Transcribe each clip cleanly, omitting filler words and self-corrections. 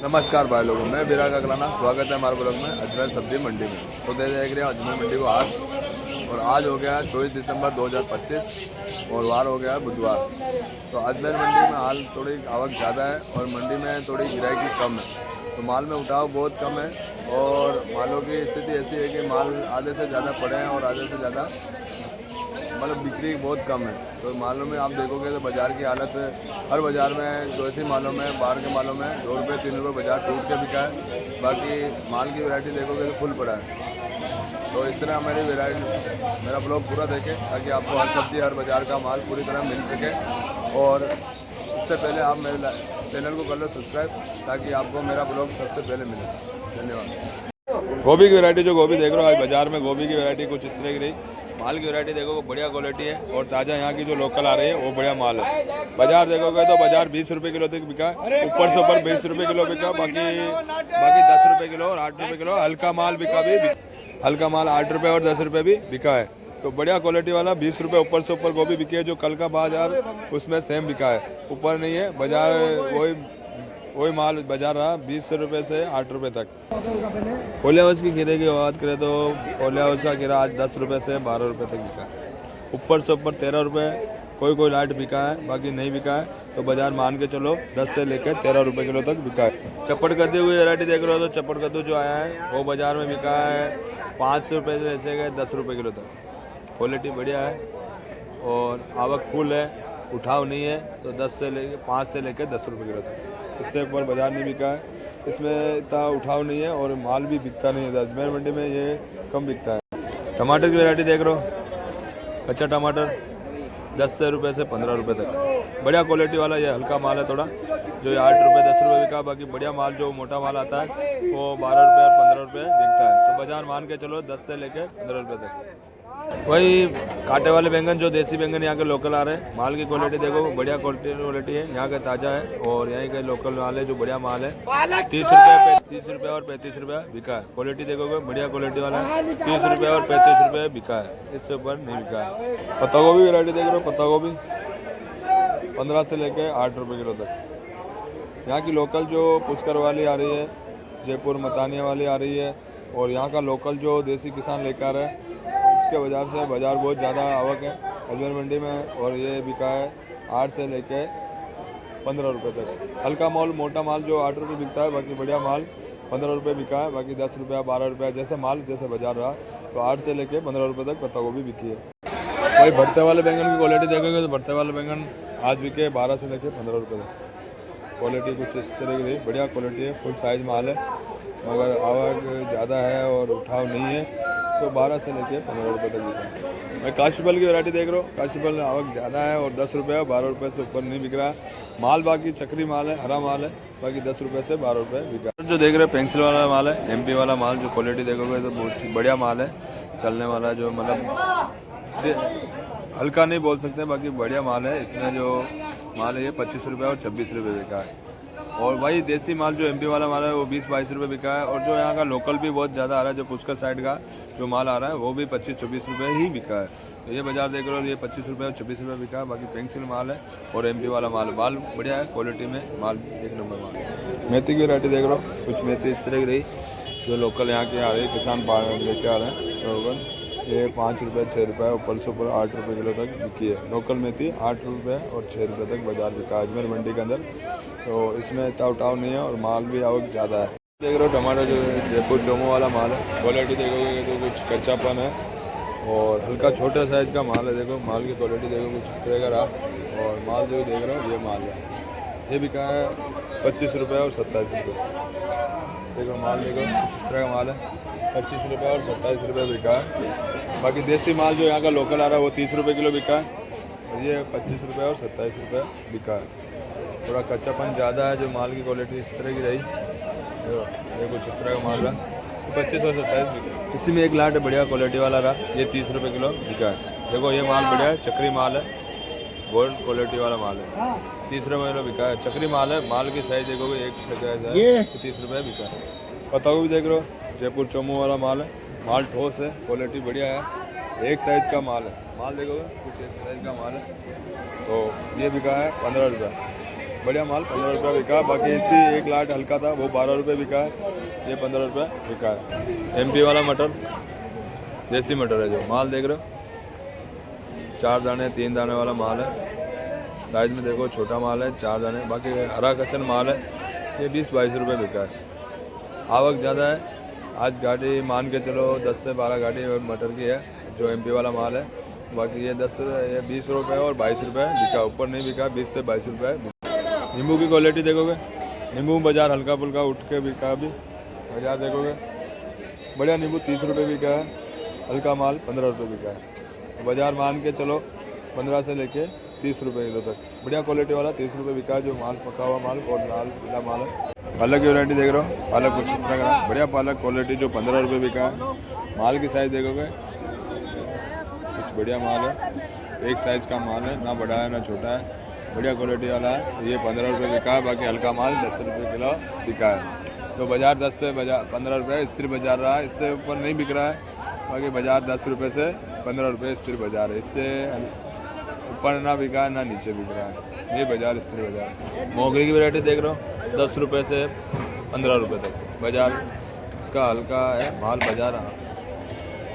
नमस्कार भाई लोगों, मैं विराट अगलाना। स्वागत है हमारे ब्लॉग में अजमेर सब्जी मंडी में। तो देख रहे हैं अजमेर मंडी को आज हो गया 24 दिसंबर 2025 और वार हो गया बुधवार। तो अजमेर मंडी में हाल थोड़ी आवक ज़्यादा है और मंडी में थोड़ी गिराकी कम है। तो माल में उठाव बहुत कम है और मालों की स्थिति ऐसी है कि माल आधे से ज़्यादा पड़े हैं और आधे से ज़्यादा मतलब बिक्री बहुत कम है। तो मालों में आप देखोगे तो बाज़ार की हालत हर बाज़ार में जो ऐसी मालों में बाहर के मालों में 2 रुपये 3 रुपये बाज़ार टूट के बिका है। बाकी माल की वैरायटी देखोगे तो फुल पड़ा है। तो इस तरह मेरा ब्लॉग पूरा देखें ताकि आपको हर सब्जी हर बाज़ार का माल पूरी तरह मिल सके। और इससे पहले आप मेरे चैनल को कर लो सब्सक्राइब ताकि आपको मेरा ब्लॉग सबसे पहले मिले। धन्यवाद। गोभी की वैरायटी जो गोभी देख रहे हो आज बाज़ार में गोभी की वैरायटी कुछ इस तरह की रही। माल की वैरायटी देखोगे बढ़िया क्वालिटी है और ताज़ा यहाँ की जो लोकल आ रही है वो बढ़िया माल है। बाजार देखोगे तो बाजार 20 रुपये किलो तक बिका, ऊपर से ऊपर 20 रुपये किलो बिका, बाकी 10 रुपये किलो और 8 रुपये किलो हल्का माल बिका भी। हल्का माल 8 रुपये और 10 रुपये भी बिका है। तो बढ़िया क्वालिटी वाला 20 रुपये ऊपर से ऊपर गोभी बिकी है। जो कल का बाजार उसमें सेम बिका है, ऊपर नहीं है। बाजार वही माल बाजार रहा 20 रुपये से 8 रुपये तक। ओले हाउस की खीरे की बात करें तो ओले हाउस का खीरा आज 10 रुपये से 12 रुपये तक बिका है। ऊपर से ऊपर 13 रुपये कोई लाइट बिका है, बाकी नहीं बिका है। तो बाजार मान के चलो 10 से लेकर 13 रुपये किलो तक बिका है। चप्पड़ कद्दू हुई वैरायटी देख रहे हो तो चप्पड़ कद्दू जो आया है वो बाजार में बिका है 5 रुपये से ऐसे गए 10 रुपये किलो तक। क्वालिटी बढ़िया है और आवक फुल है, उठाव नहीं है। तो 5 से लेकर 10 रुपये किलो तक, इससे ऊपर बाजार नहीं बिका है। इसमें इतना उठाव नहीं है और माल भी बिकता नहीं है। अजमेर मंडी में ये कम बिकता है। टमाटर की वैरायटी देख रहे हो, कच्चा टमाटर 10 रुपये से 15 रुपये तक। बढ़िया क्वालिटी वाला ये हल्का माल है थोड़ा, जो 8 रुपये 10 रुपये बिका। बाकी बढ़िया माल जो मोटा माल आता है वो 12 रुपये और 15 रुपये बिकता है। तो बाजार मान के चलो 10 से लेकर 15 रुपये तक। वही कांटे वाले बैंगन जो देसी बैंगन यहाँ के लोकल आ रहे हैं। माल की क्वालिटी देखो बढ़िया क्वालिटी है, यहाँ का ताज़ा है और यहाँ के लोकल माल है जो बढ़िया माल है। 30 रुपये और 35 रुपये बिका है। क्वालिटी देखोगे बढ़िया क्वालिटी वाला है, 30 रुपये और 35 रुपये बिका है, इससे ऊपर नहीं बिका है। पत्ता गोभी वैरायटी देख रहे हो, पत्ता गोभी 15 से लेकर 8 रुपये किलो तक। यहाँ की लोकल जो पुष्कर वाली आ रही है, जयपुर मतानिया वाली आ रही है और यहाँ का लोकल जो देसी किसान लेकर आ रहा है उसके बाज़ार से बाज़ार बहुत ज़्यादा आवक है अजमेर मंडी में। और ये बिका है 8 से लेकर 15 रुपये तक। हल्का माल मोटा माल जो 8 रुपये बिकता है, बाकी बढ़िया माल 15 रुपये बिका है। बाकी 10 रुपये 12 रुपये जैसे माल जैसे बाजार रहा। तो 8 से लेकर 15 रुपये तक पत्ता गोभी बिकी है। वही भरते वाले बैंगन की क्वालिटी देखोगे तो भरते वाले बैंगन आज बिके 12 से लेकर 15 रुपये तक। क्वालिटी कुछ इस तरह की रही, बढ़िया क्वालिटी है, फुल साइज माल है, मगर आवक ज़्यादा है और उठाव नहीं है। तो 12 से लेकर 15 रुपये तक बिका है। मैं काशीफल की वैरायटी देख रहा हूँ, काशीफल में आवक ज़्यादा है और 10 रुपये और 12 रुपये से ऊपर नहीं बिक रहा है माल। बाकी चक्री माल है, हरा माल है, बाकी 10 रुपये से 12 रुपये बिका। जो देख रहे हैं पेंसिल वाला माल है, MP वाला माल। जो क्वालिटी देखोगे तो बहुत बढ़िया माल है, चलने वाला, जो मतलब हल्का नहीं बोल सकते, बाकी बढ़िया माल है। इसमें जो माल है ये 25 रुपये और 26 रुपये बिका है। और वही देसी माल जो MP वाला माल है वो 20-22 रुपये बिका है। और जो यहाँ का लोकल भी बहुत ज़्यादा आ रहा है, जो पुष्कर साइड का जो माल आ रहा है वो भी 25-24 रुपये ही बिका है। तो ये बाजार देख रहे हो, ये 25 रुपये और 26 रुपये बिका है। बाकी पेंसिल माल है और MP वाला माल बढ़िया है, क्वालिटी में माल एक नंबर माल है। मेथी की वैरायटी देख रहे हो, कुछ मेथी इस तरह की रही जो लोकल यहाँ के आ रही है, किसान लेके आ रहे हैं। ये 5 रुपये 6 रुपये ऊपर से ऊपर 8 रुपये किलो तक बिकी है। लोकल मेथी 8 रुपये और 6 रुपये तक बाजार बिका है अजमेर मंडी के अंदर। तो इसमें इतना उठाव नहीं है और माल भी आवक ज़्यादा है। देख रहे हो टमाटर जो जयपुर चोमो वाला माल है, क्वालिटी देखोगे तो कुछ कच्चापन है और हल्का छोटे साइज़ का माल है। देखो माल की क्वालिटी देखो कुछ इस तरह का रहा। और माल जो देख रहे हो ये माल है, ये बिका है 25 रुपये और 27 रुपये। देखो माल देखो कुछ इस तरह का माल है, 25 रुपये और 27 रुपये बिका है। बाकी देसी माल जो यहाँ का लोकल आ रहा है वो 30 रुपये किलो बिका है और ये 25 रुपये और 27 रुपये बिका है। थोड़ा कच्चापन ज़्यादा है, जो माल की क्वालिटी इस तरह की रही। ये कुछ इस तरह का माल रहा, तो 25 और 27 बिका। इसी में एक लाट बढ़िया क्वालिटी वाला रहा, ये 30 रुपये किलो बिका है। देखो ये माल बढ़िया है, चक्री माल है, गोल्ड क्वालिटी वाला माल है, 30 रुपये किलो बिका है। चक्री माल है, माल की साइज देखोगे एक साइज है, 30 रुपये बिका है। पत्ता गोभी देख रहे हो, जयपुर चोमो वाला माल है, माल ठोस है, क्वालिटी बढ़िया है, एक साइज़ का माल है। माल देखोगे कुछ एक साइज़ का माल है। तो ये बिका है 15 रुपये। बढ़िया माल 15 रुपये बिका। बाकी इसी एक लाट हल्का था वो 12 रुपये बिका है, ये 15 रुपये बिका है। MP वाला मटर, देसी मटर है जो माल देख रहे हो, 4 दाने 3 दाने वाला माल है। साइज में देखो छोटा माल है, 4 दाने। बाकी हरा कचन माल है, ये 20-22 रुपये बिका है। आवक ज़्यादा है आज, गाड़ी मान के चलो 10 से 12 गाड़ी मटर की है जो MP वाला माल है। बाकी ये 20 रुपये और 22 रुपये बिका, ऊपर नहीं बिका, 20 से 22 रुपये। नींबू की क्वालिटी देखोगे, नींबू बाज़ार हल्का फुल्का उठ के बिका। अभी बाज़ार देखोगे बढ़िया नींबू 30 रुपये बिका है, हल्का माल 15 रुपये बिका है। बाज़ार मान के चलो 15 से लेके 30 रुपये किलो तक बढ़िया क्वालिटी वाला 30 रुपये बिका है, जो माल पका हुआ माल और लाल पीला माल है। पालक की वैरायटी देख रहे हो, पालक कुछ इस तरह का बढ़िया पालक क्वालिटी जो 15 रुपये बिका है। माल की साइज़ देखोगे कुछ बढ़िया माल है, एक साइज़ का माल है, ना बड़ा है ना छोटा है, बढ़िया क्वालिटी वाला है। ये 15 रुपये बिका है। बाकी हल्का माल 10 रुपये किलो बिका है। तो बाज़ार 10 से 15 रुपये स्थिर बाज़ार रहा है, इससे ऊपर नहीं बिक रहा है। बाकी बाज़ार 10 रुपये से 15 रुपये स्थिर बाज़ार है, इससे ऊपर ना बिका है ना नीचे बिक रहा है, ये बाज़ार स्थिर बाज़ार है। मोगरे की वैरायटी देख रहे हो, 10 रुपये से 15 रुपये तक बाज़ार इसका हल्का है माल। बाज़ार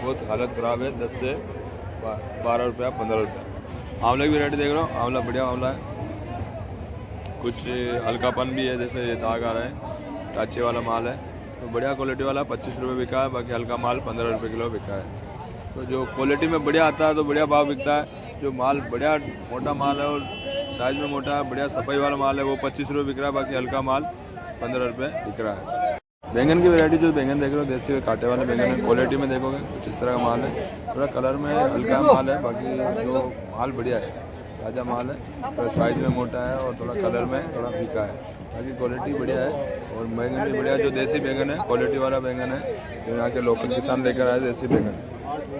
बहुत हालत ख़राब है, 10 से 12 रुपया 15 रुपया। आंवले की वैरायटी देख रहे हो, आंवला बढ़िया आंवला है, कुछ हल्कापन भी है, जैसे ये दाग आ रहा है, टाचे वाला माल है। तो बढ़िया क्वालिटी वाला 25 रुपये बिका है। बाकी हल्का माल 15 रुपये किलो बिका है। तो जो क्वालिटी में बढ़िया आता है तो बढ़िया भाव बिकता है। जो माल बढ़िया मोटा माल है और साइज़ में मोटा है, बढ़िया सफाई वाला माल है, वो 25 रुपये बिक रहा है। बाकी हल्का माल 15 रुपये बिक रहा है। बैंगन की वैरायटी जो बैंगन देख रहे हो, देसी कांटे वाले बैंगन है, क्वालिटी में देखोगे कुछ इस तरह का माल है, थोड़ा कलर में हल्का माल है। बाकी जो माल बढ़िया है, ताज़ा माल है, थोड़ा साइज़ में मोटा है और थोड़ा कलर में थोड़ा फीका है। बाकी क्वालिटी बढ़िया है और बैंगन भी बढ़िया, जो देसी बैंगन है क्वालिटी वाला बैंगन है, जो यहाँ के लोकल किसान लेकर आए देसी बैंगन,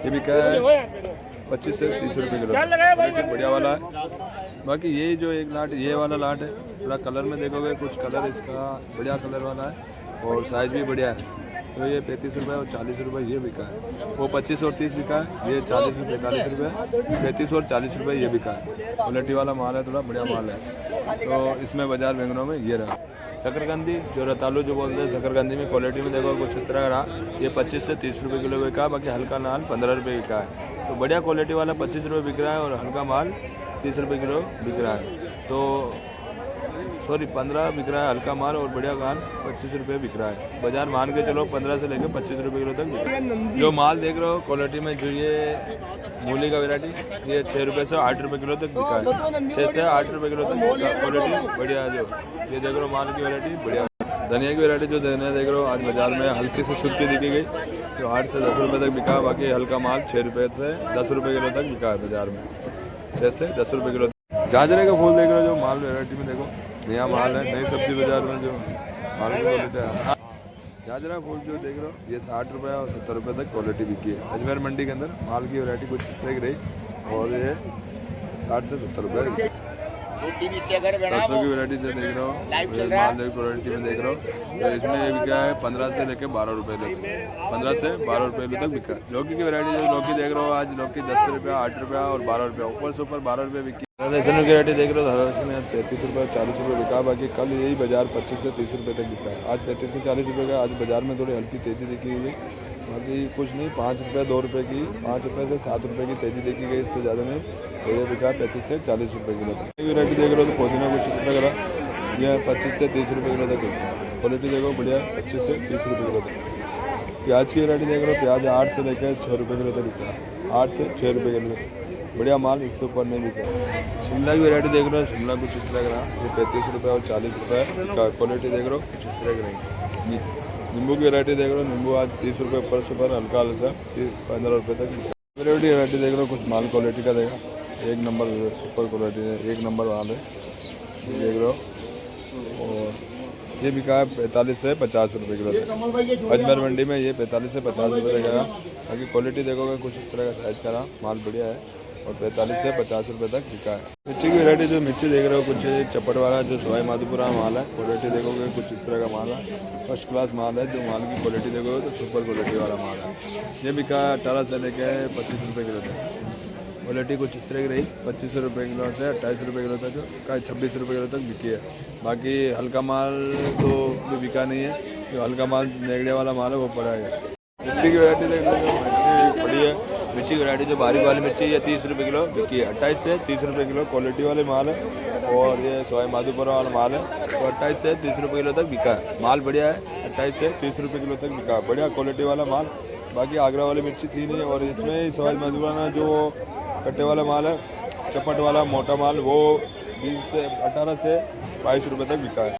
ये भी क्या है 25 से 30 रुपये किलो, क्वालिटी बढ़िया वाला है। बाकी ये जो एक लाट ये वाला लाट है, थोड़ा कलर में देखोगे कुछ कलर इसका बढ़िया कलर वाला है और साइज़ भी बढ़िया है। तो ये 35 रुपये और 40 रुपये ये बिका है। वो 25 और 30 बिका है, ये 40 रुपये 45 रुपये, 35 और 40 रुपये ये बिका है। क्वालिटी वाला माल है, थोड़ा बढ़िया माल है। तो इसमें बाजार बैंगनों में ये रहा। शकरकंदी जो रतालू जो बोलते हैं, शकरकंदी में क्वालिटी में देखो कुछ इस तरह रहा, ये 25 से 30 रुपये किलो बिका है। बाकी हल्का माल 15 रुपये बिका है। तो बढ़िया क्वालिटी वाला 25 रुपये बिक रहा है और हल्का माल 30 रुपये किलो बिक रहा है। तो 15 बिक रहा है हल्का माल और बढ़िया माल 25 रुपये बिक रहा है। बाजार मान के चलो 15 से लेकर 25 रुपये किलो तक बिक रहा है। जो माल देख रहे हो क्वालिटी में, जो ये मूली का वैरायटी, ये 6 रुपये से 8 रुपये किलो तक बिका है, 6 से 8 रुपये किलो तक क्वालिटी बढ़िया है। जो ये देख रहे हो माल की वैरायटी बढ़िया। धनिया की वैरायटी जो धनिया देख रहे हो आज बाजार में हल्की से सूखी दिखी गई, जो 8 से 10 रुपये तक बिका। बाकी हल्का माल 6 रुपये से 10 रुपये किलो तक बिका है बाजार में, 6 से 10 रुपये किलो। झांझरे का फूल देख रहे हो, जो माल वैरायटी में देखो नया माल है, नई सब्जी बाजार में जो माल की क्वालिटी है। झांझरा फूल जो देख रहे हो, ये 60 रुपये और 70 रुपये तक क्वालिटी बिकी है। अजमेर मंडी के अंदर माल की वैरायटी कुछ इस तरह की रही और ये 60 से 70 रुपये। सरसों की वैरायटी जो देख रहे हो, माल क्वालिटी में देख रहे हो, तो इसमें ये बिका है 15 से लेकर 12 रुपये तक, 15 से 12 रुपये तक बिका। लौकी की वैरायटी जो लौकी देख रहे हो, आज लौकी 10 रुपया 8 रुपया और 12 रुपया, ऊपर से ऊपर 12 रुपये बिकी। लहसुन की वैरायटी देख रहे हो, लहसुन 33 रुपये 40 रुपये बिका। बाकी कल यही बाजार 25 से 30 रुपये तक बिका है। आज 35 से 40 रुपये का आज बाजार में थोड़ी हल्की तेज़ी देखी हुई। बाकी कुछ नहीं, 5 रुपये 2 रुपये की, 5 रुपये से 7 रुपये की तेज़ी देखी गई, इससे ज़्यादा नहीं। तो ये बिका 35 से 40 रुपये किलो तक। वैरायटी देख रहे हो तो पुदीना कुछ इस तरह का, यह 25 से 30 रुपये किलो तक बिकता है। क्वालिटी देखो बढ़िया, 25 से 30 रुपये किलो तक। प्याज की वैरायटी देख रहे हो, प्याज 8 से लेकर 6 रुपये किलो तक बिकता है, 8 से 6 रुपये किलो बढ़िया माल, इससे ऊपर नहीं बिका। शिमला की वैरायटी देख रहे हो, शिमला कुछ इस तरह का, ये 35 रुपये और 40 रुपये का। क्वालिटी देख रहे हो कुछ इस तरह की रहेगी। नींबू की वैरायटी देख रहे हो, नींबू आज 30 रुपये ऊपर से ऊपर, हल्का हल्का 15 रुपये तक। वैरायटी देख रहे हो, कुछ माल क्वालिटी का देगा, एक नंबर सुपर क्वालिटी है, एक नंबर माल है, देख रहे हो। और ये बिका है 45 से 50 रुपये किलो तक। अजमेर मंडी में ये 45 से 50 रुपये तक है। बाकी क्वालिटी देखोगे कुछ इस तरह का साइज़ का रहा, माल बढ़िया है और 45 से 50 रुपये तक बिका है। मिर्ची की वैरायटी जो मिर्ची देख रहे हो, कुछ चपट वाला जो सवाई माधोपुरा माल है, क्वालिटी देखोगे कुछ इस तरह का माल है, फर्स्ट क्लास माल है। जो माल की क्वालिटी देखोगे तो सुपर क्वालिटी वाला माल है। ये बिका 18 से लेकर 25 रुपये किलो तक। क्वालिटी कुछ इस तरह की रही। 25 रुपये किलो से 28 रुपये किलो तक का 26 रुपये किलो तक बिकी है। बाकी हल्का माल तो भी बिका नहीं है, जो हल्का माल नेगड़े वाला माल है वो पड़ा है। मिर्ची की वैरायटी देख लो, मिर्ची पड़ी है। मिर्ची की वैरायटी जो बारीक वाली मिर्ची ये 30 रुपये किलो बिकी है। 28 से 30 रुपये किलो क्वालिटी वाले माल है। और ये सवाई माधोपुर वाला माल है, तो 28 से 30 रुपये किलो तक बिका है। माल बढ़िया है, 28 से 30 रुपये किलो तक बिका है, बढ़िया क्वालिटी वाला माल। बाकी आगरा वाली मिर्ची थी नहीं। और इसमें सवाई माधोपुर जो कट्टे वाला माल है, चपट वाला मोटा माल, वो 18 से 22 रुपये तक बिका है।